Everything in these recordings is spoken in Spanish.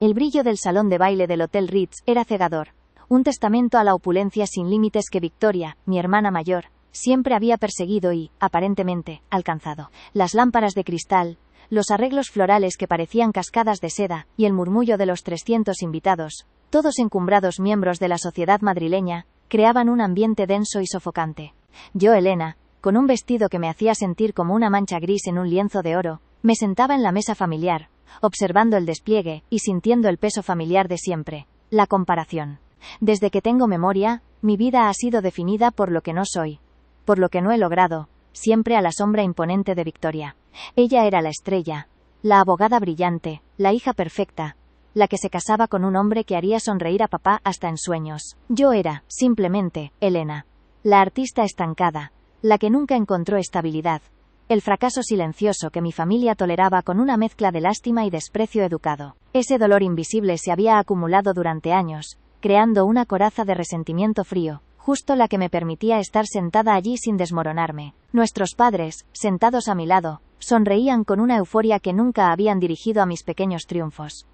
El brillo del salón de baile del Hotel Ritz era cegador. Un testamento a la opulencia sin límites que Victoria, mi hermana mayor, siempre había perseguido y, aparentemente, alcanzado. Las lámparas de cristal, los arreglos florales que parecían cascadas de seda, y el murmullo de los 300 invitados, todos encumbrados miembros de la sociedad madrileña, creaban un ambiente denso y sofocante. Yo, Elena, con un vestido que me hacía sentir como una mancha gris en un lienzo de oro, me sentaba en la mesa familiar, observando el despliegue y sintiendo el peso familiar de siempre, la comparación. Desde que tengo memoria, mi vida ha sido definida por lo que no soy, por lo que no he logrado, siempre a la sombra imponente de Victoria. Ella era la estrella, la abogada brillante, la hija perfecta, la que se casaba con un hombre que haría sonreír a papá hasta en sueños. Yo era, simplemente, Elena, la artista estancada, la que nunca encontró estabilidad, el fracaso silencioso que mi familia toleraba con una mezcla de lástima y desprecio educado. Ese dolor invisible se había acumulado durante años, creando una coraza de resentimiento frío, justo la que me permitía estar sentada allí sin desmoronarme. Nuestros padres, sentados a mi lado, sonreían con una euforia que nunca habían dirigido a mis pequeños triunfos.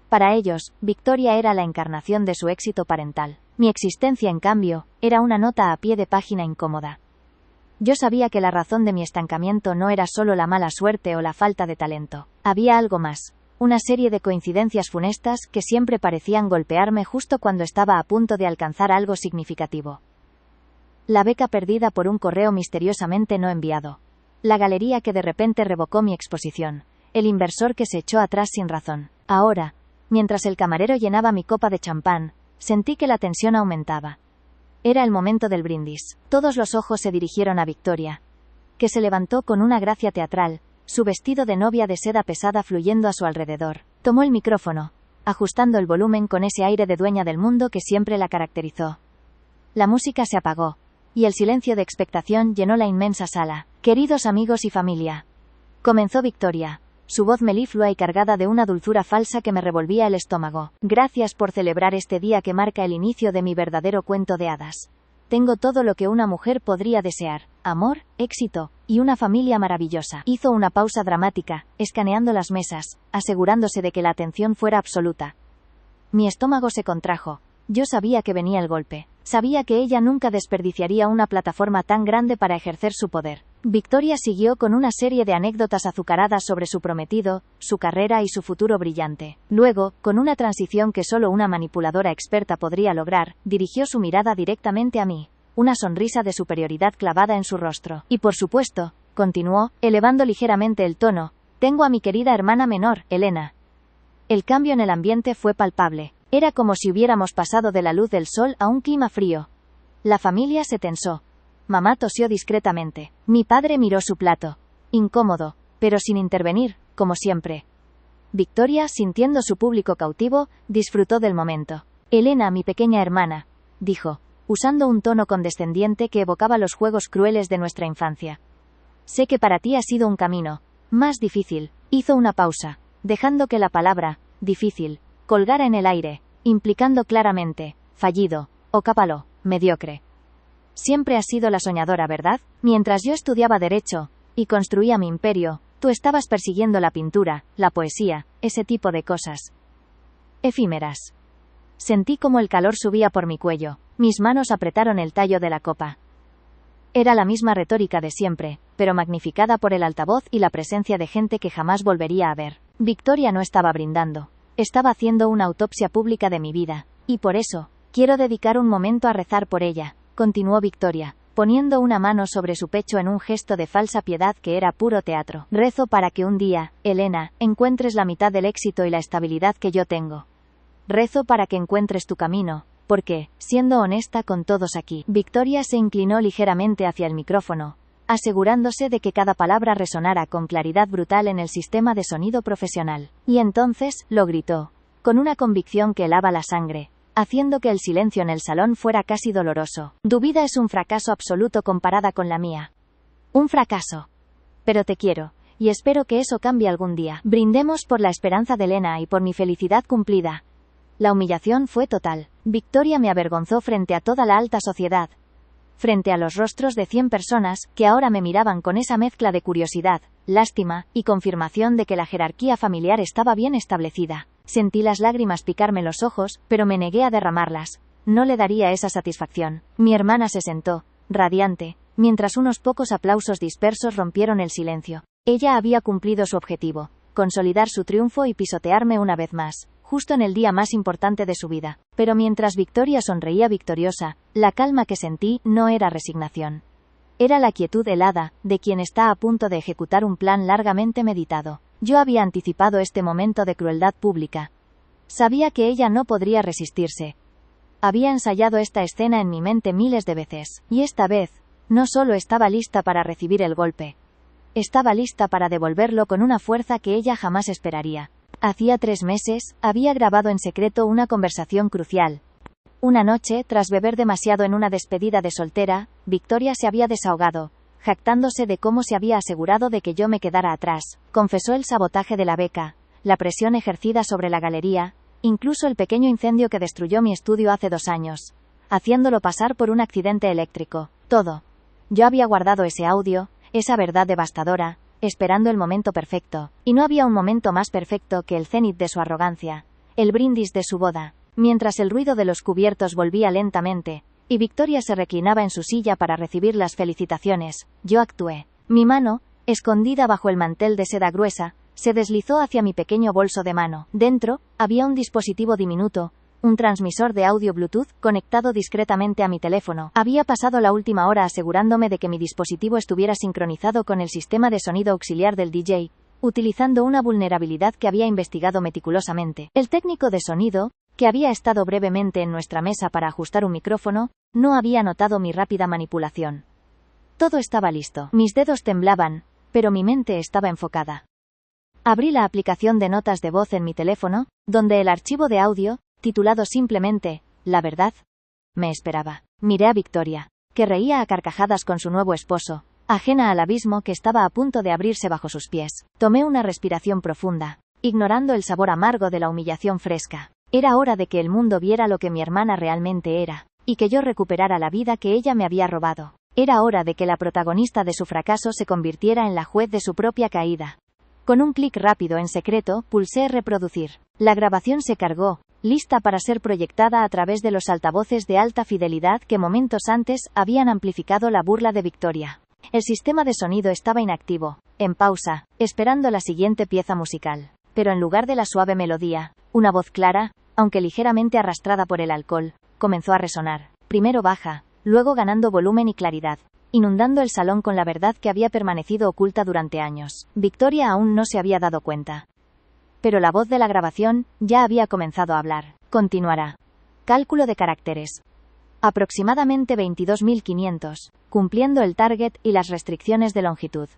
Para ellos, Victoria era la encarnación de su éxito parental. Mi existencia, en cambio, era una nota a pie de página incómoda. Yo sabía que la razón de mi estancamiento no era solo la mala suerte o la falta de talento. Había algo más. Una serie de coincidencias funestas que siempre parecían golpearme justo cuando estaba a punto de alcanzar algo significativo. La beca perdida por un correo misteriosamente no enviado. La galería que de repente revocó mi exposición. El inversor que se echó atrás sin razón. Ahora, mientras el camarero llenaba mi copa de champán, sentí que la tensión aumentaba. Era el momento del brindis. Todos los ojos se dirigieron a Victoria, que se levantó con una gracia teatral, su vestido de novia de seda pesada fluyendo a su alrededor. Tomó el micrófono, ajustando el volumen con ese aire de dueña del mundo que siempre la caracterizó. La música se apagó, y el silencio de expectación llenó la inmensa sala. Queridos amigos y familia, comenzó Victoria, su voz meliflua y cargada de una dulzura falsa que me revolvía el estómago. Gracias por celebrar este día que marca el inicio de mi verdadero cuento de hadas. Tengo todo lo que una mujer podría desear: amor, éxito, y una familia maravillosa. Hizo una pausa dramática, escaneando las mesas, asegurándose de que la atención fuera absoluta. Mi estómago se contrajo. Yo sabía que venía el golpe. Sabía que ella nunca desperdiciaría una plataforma tan grande para ejercer su poder. Victoria siguió con una serie de anécdotas azucaradas sobre su prometido, su carrera y su futuro brillante. Luego, con una transición que solo una manipuladora experta podría lograr, dirigió su mirada directamente a mí, una sonrisa de superioridad clavada en su rostro. Y por supuesto, continuó, elevando ligeramente el tono, tengo a mi querida hermana menor, Elena. El cambio en el ambiente fue palpable. Era como si hubiéramos pasado de la luz del sol a un clima frío. La familia se tensó. Mamá tosió discretamente. Mi padre miró su plato, incómodo, pero sin intervenir, como siempre. Victoria, sintiendo su público cautivo, disfrutó del momento. Elena, mi pequeña hermana, dijo, usando un tono condescendiente que evocaba los juegos crueles de nuestra infancia. Sé que para ti ha sido un camino más difícil. Hizo una pausa, dejando que la palabra, difícil, colgara en el aire, implicando claramente, fallido, ocápalo, mediocre. Siempre has sido la soñadora, ¿verdad? Mientras yo estudiaba Derecho, y construía mi imperio, tú estabas persiguiendo la pintura, la poesía, ese tipo de cosas efímeras. Sentí como el calor subía por mi cuello, mis manos apretaron el tallo de la copa. Era la misma retórica de siempre, pero magnificada por el altavoz y la presencia de gente que jamás volvería a ver. Victoria no estaba brindando. Estaba haciendo una autopsia pública de mi vida, y por eso, quiero dedicar un momento a rezar por ella, continuó Victoria, poniendo una mano sobre su pecho en un gesto de falsa piedad que era puro teatro. Rezo para que un día, Elena, encuentres la mitad del éxito y la estabilidad que yo tengo. Rezo para que encuentres tu camino, porque, siendo honesta con todos aquí, Victoria se inclinó ligeramente hacia el micrófono, asegurándose de que cada palabra resonara con claridad brutal en el sistema de sonido profesional. Y entonces, lo gritó, con una convicción que helaba la sangre, haciendo que el silencio en el salón fuera casi doloroso. Tu vida es un fracaso absoluto comparada con la mía. Un fracaso. Pero te quiero, y espero que eso cambie algún día. Brindemos por la esperanza de Elena y por mi felicidad cumplida. La humillación fue total. Victoria me avergonzó frente a toda la alta sociedad, frente a los rostros de 100 personas, que ahora me miraban con esa mezcla de curiosidad, lástima, y confirmación de que la jerarquía familiar estaba bien establecida. Sentí las lágrimas picarme los ojos, pero me negué a derramarlas. No le daría esa satisfacción. Mi hermana se sentó, radiante, mientras unos pocos aplausos dispersos rompieron el silencio. Ella había cumplido su objetivo, consolidar su triunfo y pisotearme una vez más, justo en el día más importante de su vida. Pero mientras Victoria sonreía victoriosa, la calma que sentí no era resignación. Era la quietud helada, de quien está a punto de ejecutar un plan largamente meditado. Yo había anticipado este momento de crueldad pública. Sabía que ella no podría resistirse. Había ensayado esta escena en mi mente miles de veces, y esta vez, no solo estaba lista para recibir el golpe. Estaba lista para devolverlo con una fuerza que ella jamás esperaría. Hacía 3 meses, había grabado en secreto una conversación crucial. Una noche, tras beber demasiado en una despedida de soltera, Victoria se había desahogado, jactándose de cómo se había asegurado de que yo me quedara atrás. Confesó el sabotaje de la beca, la presión ejercida sobre la galería, incluso el pequeño incendio que destruyó mi estudio hace 2 años, haciéndolo pasar por un accidente eléctrico. Todo. Yo había guardado ese audio, esa verdad devastadora, esperando el momento perfecto, y no había un momento más perfecto que el cenit de su arrogancia, el brindis de su boda. Mientras el ruido de los cubiertos volvía lentamente, y Victoria se reclinaba en su silla para recibir las felicitaciones, yo actué. Mi mano, escondida bajo el mantel de seda gruesa, se deslizó hacia mi pequeño bolso de mano. Dentro, había un dispositivo diminuto, un transmisor de audio Bluetooth, conectado discretamente a mi teléfono. Había pasado la última hora asegurándome de que mi dispositivo estuviera sincronizado con el sistema de sonido auxiliar del DJ, utilizando una vulnerabilidad que había investigado meticulosamente. El técnico de sonido, que había estado brevemente en nuestra mesa para ajustar un micrófono, no había notado mi rápida manipulación. Todo estaba listo. Mis dedos temblaban, pero mi mente estaba enfocada. Abrí la aplicación de notas de voz en mi teléfono, donde el archivo de audio, titulado simplemente «La verdad», me esperaba. Miré a Victoria, que reía a carcajadas con su nuevo esposo, ajena al abismo que estaba a punto de abrirse bajo sus pies. Tomé una respiración profunda, ignorando el sabor amargo de la humillación fresca. Era hora de que el mundo viera lo que mi hermana realmente era, y que yo recuperara la vida que ella me había robado. Era hora de que la protagonista de su fracaso se convirtiera en la juez de su propia caída. Con un clic rápido en secreto, pulsé reproducir. La grabación se cargó, lista para ser proyectada a través de los altavoces de alta fidelidad que momentos antes habían amplificado la burla de Victoria. El sistema de sonido estaba inactivo, en pausa, esperando la siguiente pieza musical. Pero en lugar de la suave melodía, una voz clara, aunque ligeramente arrastrada por el alcohol, comenzó a resonar. Primero baja, luego ganando volumen y claridad, inundando el salón con la verdad que había permanecido oculta durante años. Victoria aún no se había dado cuenta. Pero la voz de la grabación ya había comenzado a hablar. Continuará. Cálculo de caracteres. Aproximadamente 22.500, cumpliendo el target y las restricciones de longitud.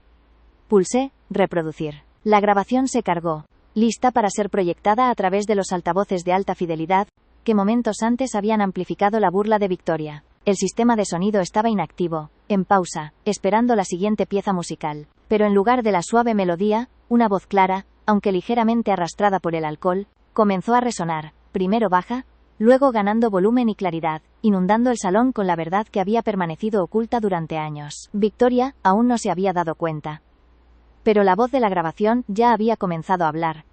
Pulsé reproducir. La grabación se cargó, lista para ser proyectada a través de los altavoces de alta fidelidad, que momentos antes habían amplificado la burla de Victoria. El sistema de sonido estaba inactivo, en pausa, esperando la siguiente pieza musical. Pero en lugar de la suave melodía, una voz clara, aunque ligeramente arrastrada por el alcohol, comenzó a resonar, primero baja, luego ganando volumen y claridad, inundando el salón con la verdad que había permanecido oculta durante años. Victoria aún no se había dado cuenta. Pero la voz de la grabación ya había comenzado a hablar.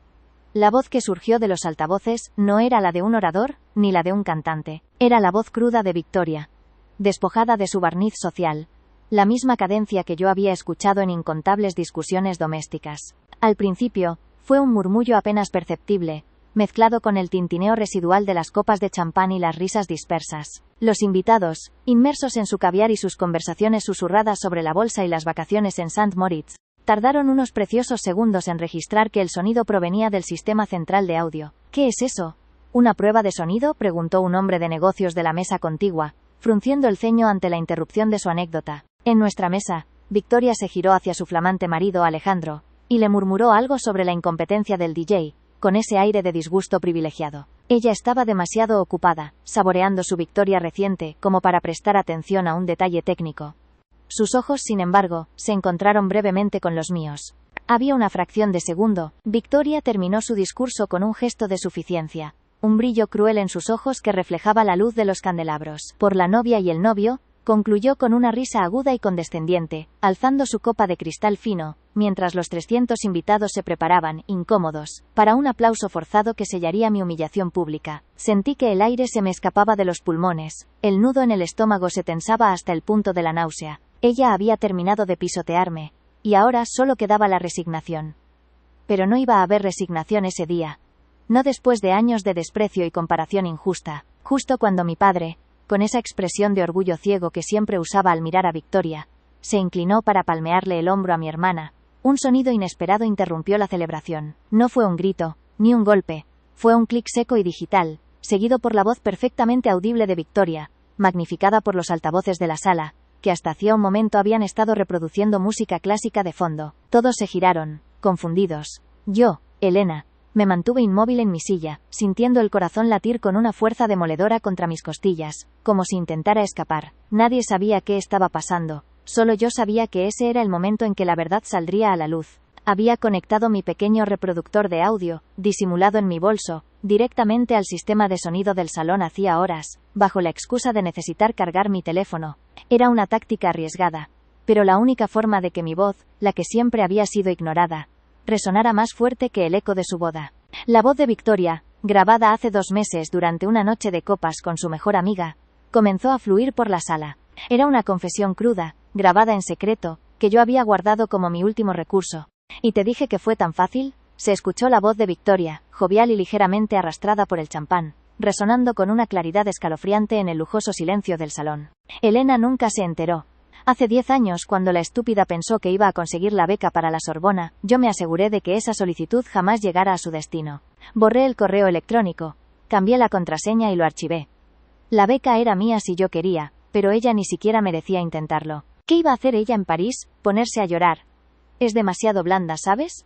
La voz que surgió de los altavoces no era la de un orador, ni la de un cantante. Era la voz cruda de Victoria, despojada de su barniz social. La misma cadencia que yo había escuchado en incontables discusiones domésticas. Al principio, fue un murmullo apenas perceptible, mezclado con el tintineo residual de las copas de champán y las risas dispersas. Los invitados, inmersos en su caviar y sus conversaciones susurradas sobre la bolsa y las vacaciones en St. Moritz, tardaron unos preciosos segundos en registrar que el sonido provenía del sistema central de audio. ¿Qué es eso? ¿Una prueba de sonido?, preguntó un hombre de negocios de la mesa contigua, frunciendo el ceño ante la interrupción de su anécdota. En nuestra mesa, Victoria se giró hacia su flamante marido Alejandro, y le murmuró algo sobre la incompetencia del DJ, con ese aire de disgusto privilegiado. Ella estaba demasiado ocupada, saboreando su victoria reciente, como para prestar atención a un detalle técnico. Sus ojos, sin embargo, se encontraron brevemente con los míos. Había una fracción de segundo. Victoria terminó su discurso con un gesto de suficiencia, un brillo cruel en sus ojos que reflejaba la luz de los candelabros. Por la novia y el novio, concluyó con una risa aguda y condescendiente, alzando su copa de cristal fino, mientras los 300 invitados se preparaban, incómodos, para un aplauso forzado que sellaría mi humillación pública. Sentí que el aire se me escapaba de los pulmones, el nudo en el estómago se tensaba hasta el punto de la náusea. Ella había terminado de pisotearme, y ahora solo quedaba la resignación. Pero no iba a haber resignación ese día. No después de años de desprecio y comparación injusta, justo cuando mi padre, con esa expresión de orgullo ciego que siempre usaba al mirar a Victoria, se inclinó para palmearle el hombro a mi hermana. Un sonido inesperado interrumpió la celebración. No fue un grito, ni un golpe, fue un clic seco y digital, seguido por la voz perfectamente audible de Victoria, magnificada por los altavoces de la sala, que hasta hacía un momento habían estado reproduciendo música clásica de fondo. Todos se giraron, confundidos. Yo, Elena, me mantuve inmóvil en mi silla, sintiendo el corazón latir con una fuerza demoledora contra mis costillas, como si intentara escapar. Nadie sabía qué estaba pasando, solo yo sabía que ese era el momento en que la verdad saldría a la luz. Había conectado mi pequeño reproductor de audio, disimulado en mi bolso, directamente al sistema de sonido del salón hacía horas, bajo la excusa de necesitar cargar mi teléfono. Era una táctica arriesgada, pero la única forma de que mi voz, la que siempre había sido ignorada, resonara más fuerte que el eco de su boda. La voz de Victoria, grabada hace 2 meses durante una noche de copas con su mejor amiga, comenzó a fluir por la sala. Era una confesión cruda, grabada en secreto, que yo había guardado como mi último recurso. ¿Y te dije que fue tan fácil? Se escuchó la voz de Victoria, jovial y ligeramente arrastrada por el champán, resonando con una claridad escalofriante en el lujoso silencio del salón. Elena nunca se enteró. Hace 10 años, cuando la estúpida pensó que iba a conseguir la beca para la Sorbona, yo me aseguré de que esa solicitud jamás llegara a su destino. Borré el correo electrónico, cambié la contraseña y lo archivé. La beca era mía si yo quería, pero ella ni siquiera merecía intentarlo. ¿Qué iba a hacer ella en París? Ponerse a llorar. Es demasiado blanda, ¿sabes?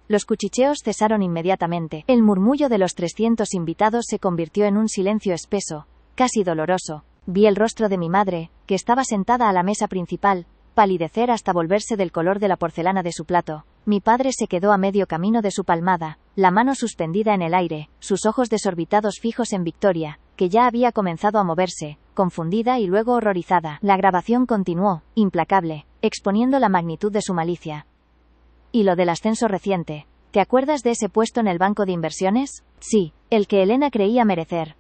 Los cuchicheos cesaron inmediatamente. El murmullo de los 300 invitados se convirtió en un silencio espeso, casi doloroso. Vi el rostro de mi madre, que estaba sentada a la mesa principal, palidecer hasta volverse del color de la porcelana de su plato. Mi padre se quedó a medio camino de su palmada, la mano suspendida en el aire, sus ojos desorbitados fijos en Victoria, que ya había comenzado a moverse, confundida y luego horrorizada. La grabación continuó, implacable, exponiendo la magnitud de su malicia. ¿Y lo del ascenso reciente? ¿Te acuerdas de ese puesto en el banco de inversiones? Sí, el que Elena creía merecer.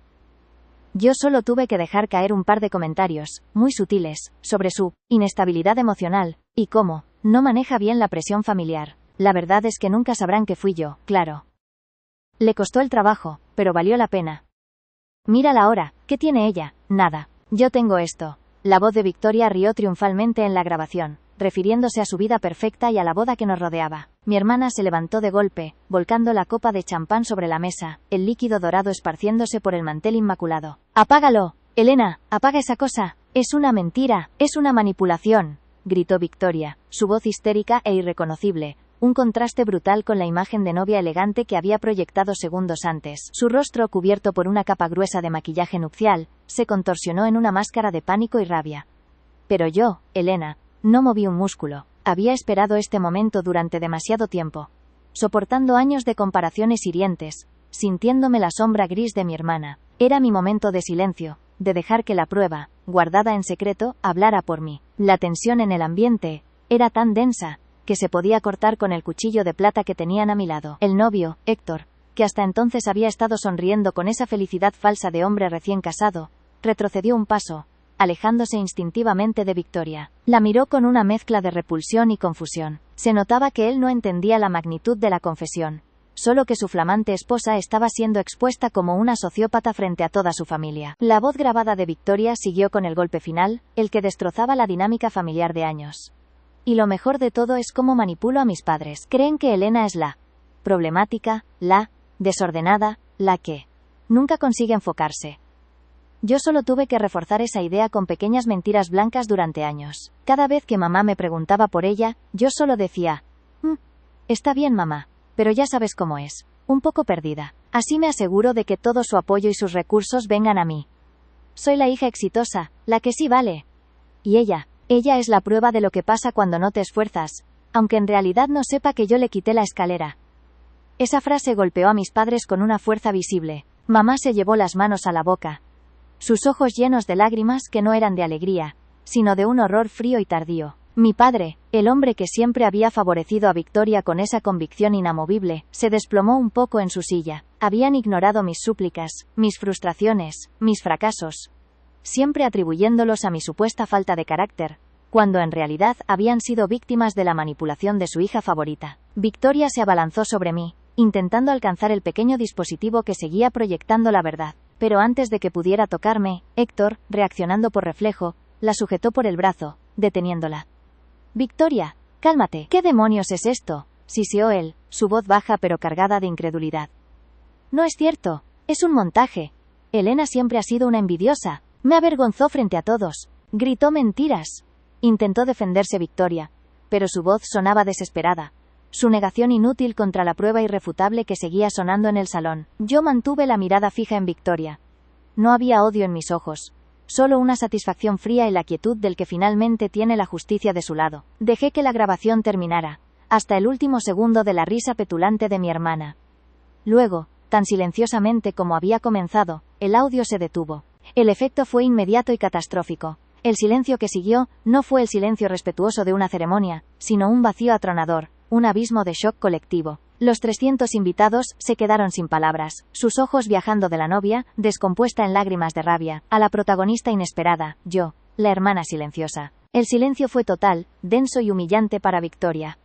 Yo solo tuve que dejar caer un par de comentarios, muy sutiles, sobre su inestabilidad emocional, y cómo no maneja bien la presión familiar. La verdad es que nunca sabrán que fui yo, claro. Le costó el trabajo, pero valió la pena. Mírala ahora, ¿qué tiene ella? Nada. Yo tengo esto. La voz de Victoria rió triunfalmente en la grabación, refiriéndose a su vida perfecta y a la boda que nos rodeaba. Mi hermana se levantó de golpe, volcando la copa de champán sobre la mesa, el líquido dorado esparciéndose por el mantel inmaculado. ¡Apágalo! Elena, apaga esa cosa. Es una mentira, es una manipulación, gritó Victoria, su voz histérica e irreconocible, un contraste brutal con la imagen de novia elegante que había proyectado segundos antes. Su rostro, cubierto por una capa gruesa de maquillaje nupcial, se contorsionó en una máscara de pánico y rabia. Pero yo, Elena, no moví un músculo. Había esperado este momento durante demasiado tiempo, soportando años de comparaciones hirientes, sintiéndome la sombra gris de mi hermana. Era mi momento de silencio, de dejar que la prueba, guardada en secreto, hablara por mí. La tensión en el ambiente era tan densa que se podía cortar con el cuchillo de plata que tenían a mi lado. El novio, Héctor, que hasta entonces había estado sonriendo con esa felicidad falsa de hombre recién casado, retrocedió un paso, alejándose instintivamente de Victoria. La miró con una mezcla de repulsión y confusión. Se notaba que él no entendía la magnitud de la confesión, solo que su flamante esposa estaba siendo expuesta como una sociópata frente a toda su familia. La voz grabada de Victoria siguió con el golpe final, el que destrozaba la dinámica familiar de años. Y lo mejor de todo es cómo manipulo a mis padres. Creen que Elena es la problemática, la desordenada, la que nunca consigue enfocarse. Yo solo tuve que reforzar esa idea con pequeñas mentiras blancas durante años. Cada vez que mamá me preguntaba por ella, yo solo decía, está bien mamá, pero ya sabes cómo es, un poco perdida. Así me aseguro de que todo su apoyo y sus recursos vengan a mí. Soy la hija exitosa, la que sí vale. Y ella es la prueba de lo que pasa cuando no te esfuerzas, aunque en realidad no sepa que yo le quité la escalera. Esa frase golpeó a mis padres con una fuerza visible. Mamá se llevó las manos a la boca, sus ojos llenos de lágrimas que no eran de alegría, sino de un horror frío y tardío. Mi padre, el hombre que siempre había favorecido a Victoria con esa convicción inamovible, se desplomó un poco en su silla. Habían ignorado mis súplicas, mis frustraciones, mis fracasos, siempre atribuyéndolos a mi supuesta falta de carácter, cuando en realidad habían sido víctimas de la manipulación de su hija favorita. Victoria se abalanzó sobre mí, intentando alcanzar el pequeño dispositivo que seguía proyectando la verdad. Pero antes de que pudiera tocarme, Héctor, reaccionando por reflejo, la sujetó por el brazo, deteniéndola. «Victoria, cálmate. ¿Qué demonios es esto?», siseó él, su voz baja pero cargada de incredulidad. «No es cierto. Es un montaje. Elena siempre ha sido una envidiosa. Me avergonzó frente a todos. Gritó mentiras». Intentó defenderse Victoria, pero su voz sonaba desesperada. Su negación inútil contra la prueba irrefutable que seguía sonando en el salón. Yo mantuve la mirada fija en Victoria. No había odio en mis ojos. Solo una satisfacción fría y la quietud del que finalmente tiene la justicia de su lado. Dejé que la grabación terminara, hasta el último segundo de la risa petulante de mi hermana. Luego, tan silenciosamente como había comenzado, el audio se detuvo. El efecto fue inmediato y catastrófico. El silencio que siguió no fue el silencio respetuoso de una ceremonia, sino un vacío atronador, un abismo de shock colectivo. Los 300 invitados se quedaron sin palabras, sus ojos viajando de la novia, descompuesta en lágrimas de rabia, a la protagonista inesperada, yo, la hermana silenciosa. El silencio fue total, denso y humillante para Victoria.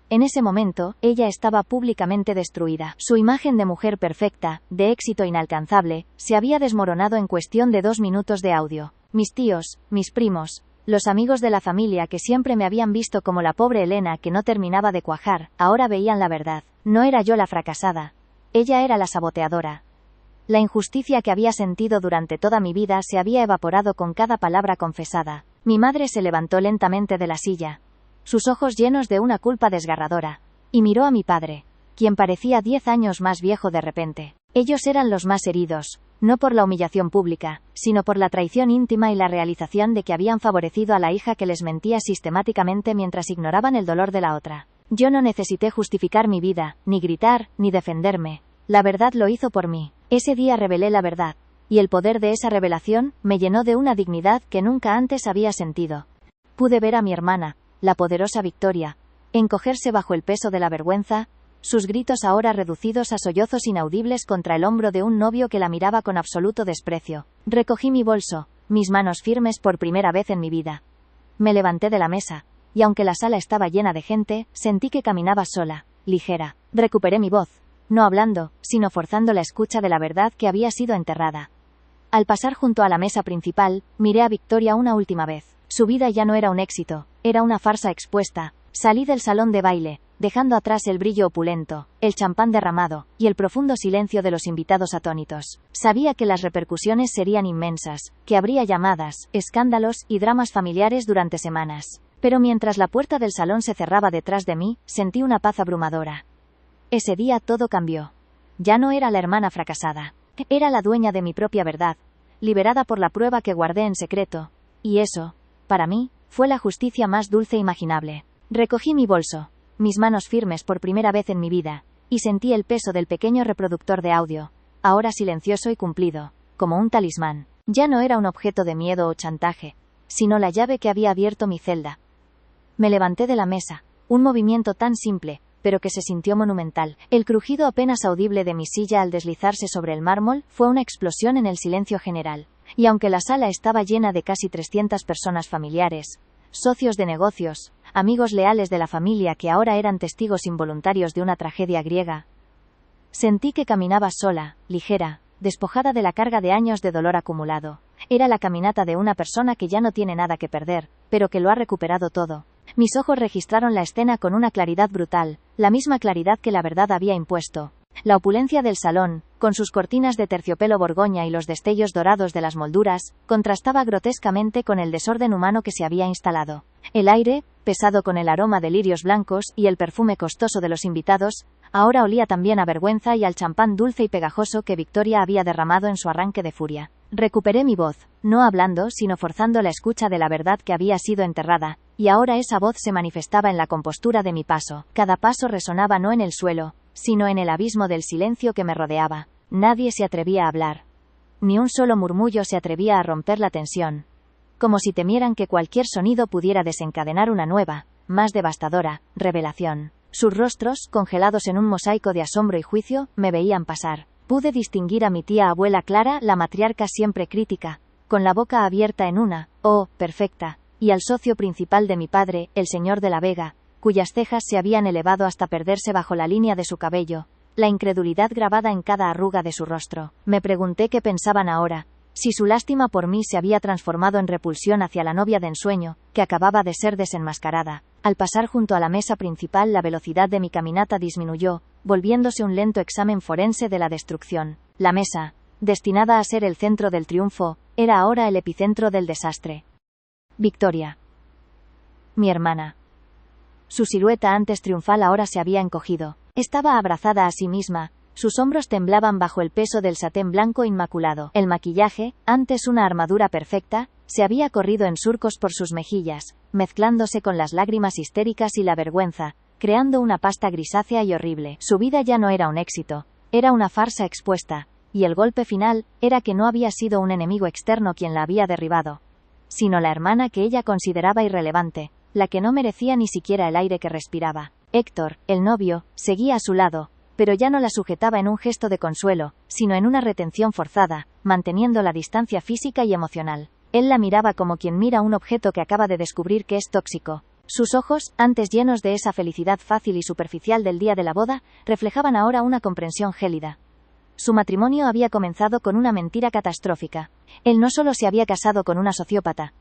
En ese momento, ella estaba públicamente destruida. Su imagen de mujer perfecta, de éxito inalcanzable, se había desmoronado en cuestión de 2 minutos de audio. Mis tíos, mis primos, los amigos de la familia que siempre me habían visto como la pobre Elena que no terminaba de cuajar, ahora veían la verdad. No era yo la fracasada. Ella era la saboteadora. La injusticia que había sentido durante toda mi vida se había evaporado con cada palabra confesada. Mi madre se levantó lentamente de la silla, sus ojos llenos de una culpa desgarradora, y miró a mi padre, quien parecía 10 años más viejo de repente. Ellos eran los más heridos, no por la humillación pública, sino por la traición íntima y la realización de que habían favorecido a la hija que les mentía sistemáticamente mientras ignoraban el dolor de la otra. Yo no necesité justificar mi vida, ni gritar, ni defenderme. La verdad lo hizo por mí. Ese día revelé la verdad, y el poder de esa revelación me llenó de una dignidad que nunca antes había sentido. Pude ver a mi hermana, la poderosa Victoria, encogerse bajo el peso de la vergüenza, sus gritos ahora reducidos a sollozos inaudibles contra el hombro de un novio que la miraba con absoluto desprecio. Recogí mi bolso, mis manos firmes por primera vez en mi vida. Me levanté de la mesa, y aunque la sala estaba llena de gente, sentí que caminaba sola, ligera. Recuperé mi voz, no hablando, sino forzando la escucha de la verdad que había sido enterrada. Al pasar junto a la mesa principal, miré a Victoria una última vez. Su vida ya no era un éxito, era una farsa expuesta. Salí del salón de baile, dejando atrás el brillo opulento, el champán derramado, y el profundo silencio de los invitados atónitos. Sabía que las repercusiones serían inmensas, que habría llamadas, escándalos y dramas familiares durante semanas. Pero mientras la puerta del salón se cerraba detrás de mí, sentí una paz abrumadora. Ese día todo cambió. Ya no era la hermana fracasada. Era la dueña de mi propia verdad, liberada por la prueba que guardé en secreto. Y eso, para mí, fue la justicia más dulce imaginable. Recogí mi bolso, mis manos firmes por primera vez en mi vida, y sentí el peso del pequeño reproductor de audio, ahora silencioso y cumplido, como un talismán. Ya no era un objeto de miedo o chantaje, sino la llave que había abierto mi celda. Me levanté de la mesa, un movimiento tan simple, pero que se sintió monumental. El crujido apenas audible de mi silla al deslizarse sobre el mármol fue una explosión en el silencio general. Y aunque la sala estaba llena de casi 300 personas familiares, socios de negocios, amigos leales de la familia que ahora eran testigos involuntarios de una tragedia griega, sentí que caminaba sola, ligera, despojada de la carga de años de dolor acumulado. Era la caminata de una persona que ya no tiene nada que perder, pero que lo ha recuperado todo. Mis ojos registraron la escena con una claridad brutal, la misma claridad que la verdad había impuesto. La opulencia del salón, con sus cortinas de terciopelo borgoña y los destellos dorados de las molduras, contrastaba grotescamente con el desorden humano que se había instalado. El aire, pesado con el aroma de lirios blancos y el perfume costoso de los invitados, ahora olía también a vergüenza y al champán dulce y pegajoso que Victoria había derramado en su arranque de furia. Recuperé mi voz, no hablando sino forzando la escucha de la verdad que había sido enterrada, y ahora esa voz se manifestaba en la compostura de mi paso. Cada paso resonaba no en el suelo, sino en el abismo del silencio que me rodeaba. Nadie se atrevía a hablar. Ni un solo murmullo se atrevía a romper la tensión. como si temieran que cualquier sonido pudiera desencadenar una nueva, más devastadora, revelación. Sus rostros, congelados en un mosaico de asombro y juicio, me veían pasar. Pude distinguir a mi tía abuela Clara, la matriarca siempre crítica, con la boca abierta en una, perfecta, y al socio principal de mi padre, el señor de la Vega, cuyas cejas se habían elevado hasta perderse bajo la línea de su cabello, la incredulidad grabada en cada arruga de su rostro. Me pregunté qué pensaban ahora, si su lástima por mí se había transformado en repulsión hacia la novia de ensueño, que acababa de ser desenmascarada. Al pasar junto a la mesa principal, la velocidad de mi caminata disminuyó, volviéndose un lento examen forense de la destrucción. La mesa, destinada a ser el centro del triunfo, era ahora el epicentro del desastre. Victoria. Mi hermana. Su silueta antes triunfal ahora se había encogido. Estaba abrazada a sí misma. Sus hombros temblaban bajo el peso del satén blanco inmaculado. El maquillaje, antes una armadura perfecta, se había corrido en surcos por sus mejillas, mezclándose con las lágrimas histéricas y la vergüenza, creando una pasta grisácea y horrible. Su vida ya no era un éxito, era una farsa expuesta, y el golpe final era que no había sido un enemigo externo quien la había derribado, sino la hermana que ella consideraba irrelevante, la que no merecía ni siquiera el aire que respiraba. Héctor, el novio, seguía a su lado, pero ya no la sujetaba en un gesto de consuelo, sino en una retención forzada, manteniendo la distancia física y emocional. Él la miraba como quien mira un objeto que acaba de descubrir que es tóxico. Sus ojos, antes llenos de esa felicidad fácil y superficial del día de la boda, reflejaban ahora una comprensión gélida. Su matrimonio había comenzado con una mentira catastrófica. Él no solo se había casado con una sociópata,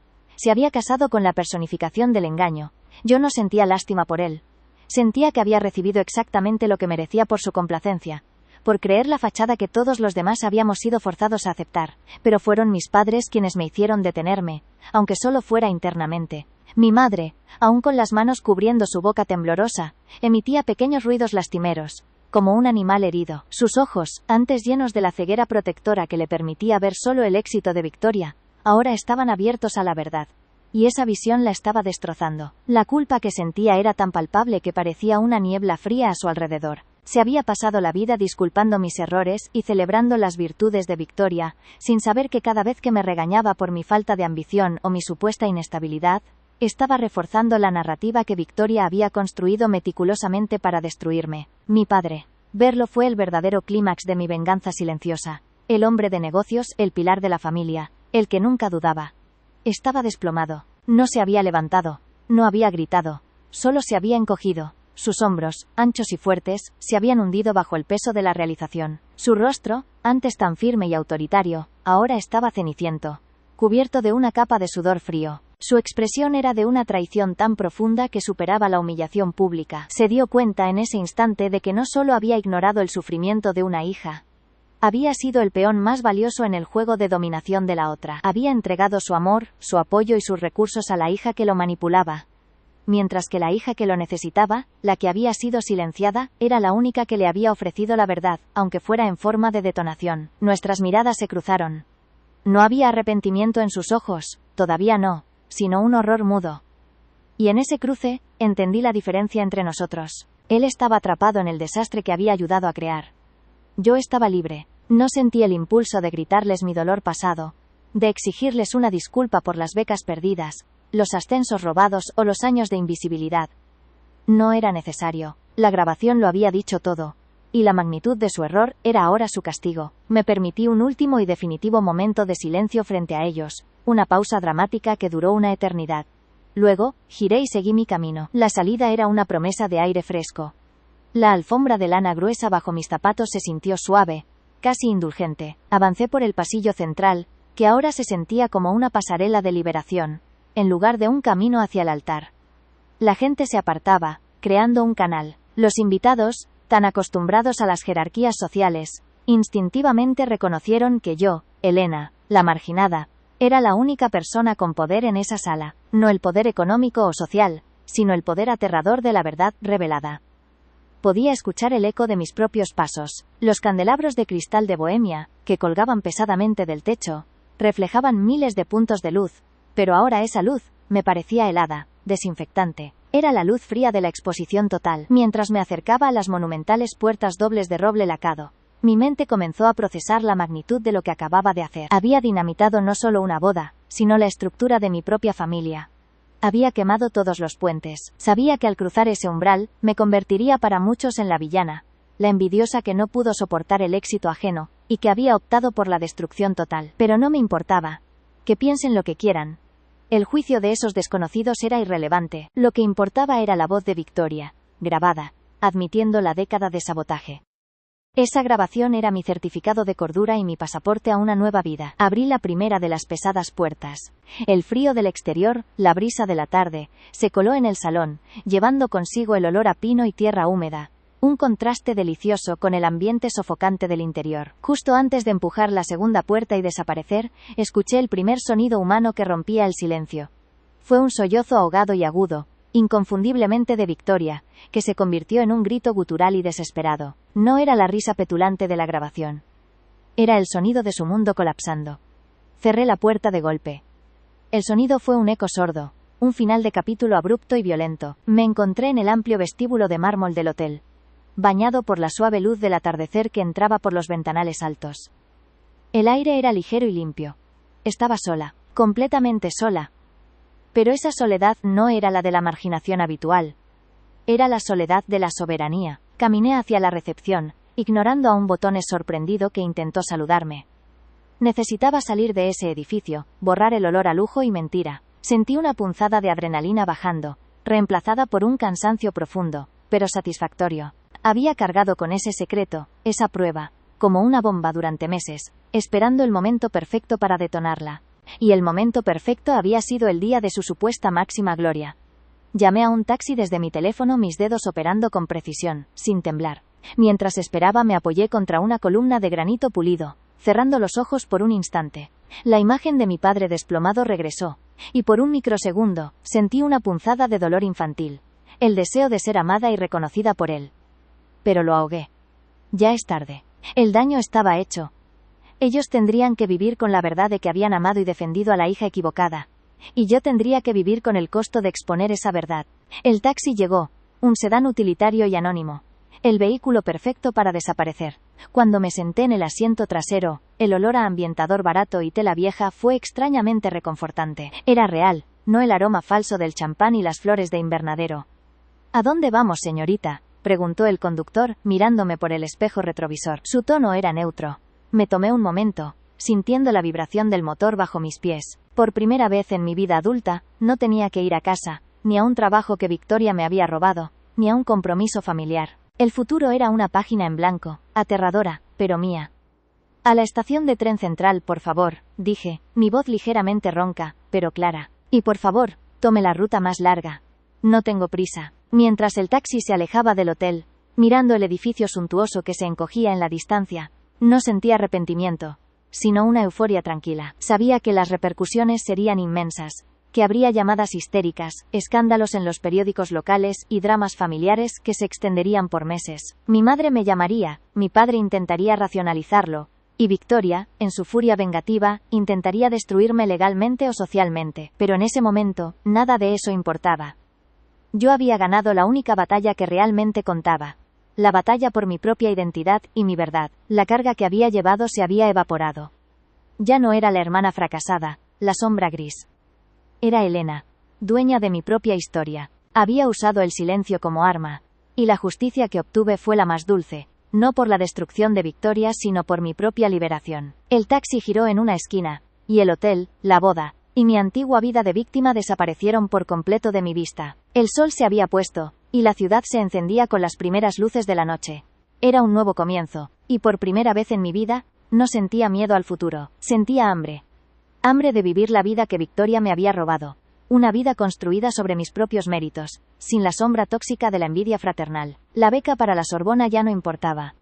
se había casado con la personificación del engaño. Yo no sentía lástima por él. Sentía que había recibido exactamente lo que merecía por su complacencia, por creer la fachada que todos los demás habíamos sido forzados a aceptar. Pero fueron mis padres quienes me hicieron detenerme, aunque solo fuera internamente. Mi madre, aún con las manos cubriendo su boca temblorosa, emitía pequeños ruidos lastimeros, como un animal herido. Sus ojos, antes llenos de la ceguera protectora que le permitía ver solo el éxito de Victoria, ahora estaban abiertos a la verdad. Y esa visión la estaba destrozando. La culpa que sentía era tan palpable que parecía una niebla fría a su alrededor. Se había pasado la vida disculpando mis errores y celebrando las virtudes de Victoria, sin saber que cada vez que me regañaba por mi falta de ambición o mi supuesta inestabilidad, estaba reforzando la narrativa que Victoria había construido meticulosamente para destruirme. Mi padre. Verlo fue el verdadero clímax de mi venganza silenciosa. El hombre de negocios, el pilar de la familia, el que nunca dudaba. Estaba desplomado. No se había levantado. No había gritado. Solo se había encogido. Sus hombros, anchos y fuertes, se habían hundido bajo el peso de la realización. Su rostro, antes tan firme y autoritario, ahora estaba ceniciento, cubierto de una capa de sudor frío. Su expresión era de una traición tan profunda que superaba la humillación pública. Se dio cuenta en ese instante de que no solo había ignorado el sufrimiento de una hija, había sido el peón más valioso en el juego de dominación de la otra. Había entregado su amor, su apoyo y sus recursos a la hija que lo manipulaba, mientras que la hija que lo necesitaba, la que había sido silenciada, era la única que le había ofrecido la verdad, aunque fuera en forma de detonación. Nuestras miradas se cruzaron. No había arrepentimiento en sus ojos, todavía no, sino un horror mudo. Y en ese cruce, entendí la diferencia entre nosotros. Él estaba atrapado en el desastre que había ayudado a crear. Yo estaba libre. No sentí el impulso de gritarles mi dolor pasado, de exigirles una disculpa por las becas perdidas, los ascensos robados o los años de invisibilidad. No era necesario. La grabación lo había dicho todo. Y la magnitud de su error era ahora su castigo. Me permití un último y definitivo momento de silencio frente a ellos, una pausa dramática que duró una eternidad. Luego, giré y seguí mi camino. La salida era una promesa de aire fresco. La alfombra de lana gruesa bajo mis zapatos se sintió suave, casi indulgente. Avancé por el pasillo central, que ahora se sentía como una pasarela de liberación, en lugar de un camino hacia el altar. La gente se apartaba, creando un canal. Los invitados, tan acostumbrados a las jerarquías sociales, instintivamente reconocieron que yo, Elena, la marginada, era la única persona con poder en esa sala. No el poder económico o social, sino el poder aterrador de la verdad revelada. Podía escuchar el eco de mis propios pasos. Los candelabros de cristal de Bohemia, que colgaban pesadamente del techo, reflejaban miles de puntos de luz, pero ahora esa luz me parecía helada, desinfectante. Era la luz fría de la exposición total. Mientras me acercaba a las monumentales puertas dobles de roble lacado, Mi mente comenzó a procesar la magnitud de lo que acababa de hacer. Había dinamitado no solo una boda, sino la estructura de mi propia familia. Había quemado todos los puentes. Sabía que al cruzar ese umbral, me convertiría para muchos en la villana, la envidiosa que no pudo soportar el éxito ajeno, y que había optado por la destrucción total. Pero no me importaba. Que piensen lo que quieran. El juicio de esos desconocidos era irrelevante. Lo que importaba era la voz de Victoria, grabada, admitiendo la década de sabotaje. Esa grabación era mi certificado de cordura y mi pasaporte a una nueva vida. Abrí la primera de las pesadas puertas. El frío del exterior, la brisa de la tarde, se coló en el salón, llevando consigo el olor a pino y tierra húmeda, un contraste delicioso con el ambiente sofocante del interior. Justo antes de empujar la segunda puerta y desaparecer, escuché el primer sonido humano que rompía el silencio. Fue un sollozo ahogado y agudo, inconfundiblemente de Victoria, que se convirtió en un grito gutural y desesperado. No era la risa petulante de la grabación. Era el sonido de su mundo colapsando. Cerré la puerta de golpe. El sonido fue un eco sordo, un final de capítulo abrupto y violento. Me encontré en el amplio vestíbulo de mármol del hotel, bañado por la suave luz del atardecer que entraba por los ventanales altos. El aire era ligero y limpio. Estaba sola, completamente sola. Pero esa soledad no era la de la marginación habitual. Era la soledad de la soberanía. Caminé hacia la recepción, ignorando a un botones sorprendido que intentó saludarme. Necesitaba salir de ese edificio, borrar el olor a lujo y mentira. Sentí una punzada de adrenalina bajando, reemplazada por un cansancio profundo, pero satisfactorio. Había cargado con ese secreto, esa prueba, como una bomba durante meses, esperando el momento perfecto para detonarla. Y el momento perfecto había sido el día de su supuesta máxima gloria. Llamé a un taxi desde mi teléfono, mis dedos operando con precisión, sin temblar. Mientras esperaba me apoyé contra una columna de granito pulido, cerrando los ojos por un instante. La imagen de mi padre desplomado regresó, y por un microsegundo, sentí una punzada de dolor infantil. El deseo de ser amada y reconocida por él. Pero lo ahogué. Ya es tarde. El daño estaba hecho. Ellos tendrían que vivir con la verdad de que habían amado y defendido a la hija equivocada. Y yo tendría que vivir con el costo de exponer esa verdad. El taxi llegó, un sedán utilitario y anónimo. El vehículo perfecto para desaparecer. Cuando me senté en el asiento trasero, el olor a ambientador barato y tela vieja fue extrañamente reconfortante. Era real, no el aroma falso del champán y las flores de invernadero. ¿A dónde vamos, señorita?, preguntó el conductor, mirándome por el espejo retrovisor. Su tono era neutro. Me tomé un momento, sintiendo la vibración del motor bajo mis pies. Por primera vez en mi vida adulta, no tenía que ir a casa, ni a un trabajo que Victoria me había robado, ni a un compromiso familiar. El futuro era una página en blanco, aterradora, pero mía. A la estación de tren central, por favor, dije, mi voz ligeramente ronca, pero clara. Y por favor, tome la ruta más larga. No tengo prisa. Mientras el taxi se alejaba del hotel, mirando el edificio suntuoso que se encogía en la distancia, no sentí arrepentimiento, sino una euforia tranquila. Sabía que las repercusiones serían inmensas, que habría llamadas histéricas, escándalos en los periódicos locales y dramas familiares que se extenderían por meses. Mi madre me llamaría, mi padre intentaría racionalizarlo, y Victoria, en su furia vengativa, intentaría destruirme legalmente o socialmente. Pero en ese momento, nada de eso importaba. Yo había ganado la única batalla que realmente contaba. La batalla por mi propia identidad y mi verdad. La carga que había llevado se había evaporado. Ya no era la hermana fracasada, la sombra gris. Era Elena, dueña de mi propia historia. Había usado el silencio como arma, y la justicia que obtuve fue la más dulce, no por la destrucción de Victoria sino por mi propia liberación. El taxi giró en una esquina, y el hotel, la boda, y mi antigua vida de víctima desaparecieron por completo de mi vista. El sol se había puesto, y la ciudad se encendía con las primeras luces de la noche. Era un nuevo comienzo, y por primera vez en mi vida, no sentía miedo al futuro, sentía hambre. Hambre de vivir la vida que Victoria me había robado. Una vida construida sobre mis propios méritos, sin la sombra tóxica de la envidia fraternal. La beca para la Sorbona ya no importaba.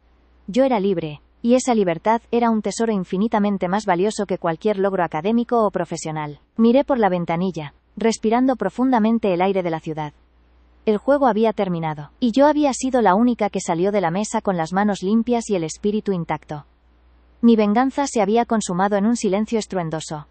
Yo era libre, y esa libertad era un tesoro infinitamente más valioso que cualquier logro académico o profesional. Miré por la ventanilla, respirando profundamente el aire de la ciudad. El juego había terminado, y yo había sido la única que salió de la mesa con las manos limpias y el espíritu intacto. Mi venganza se había consumado en un silencio estruendoso.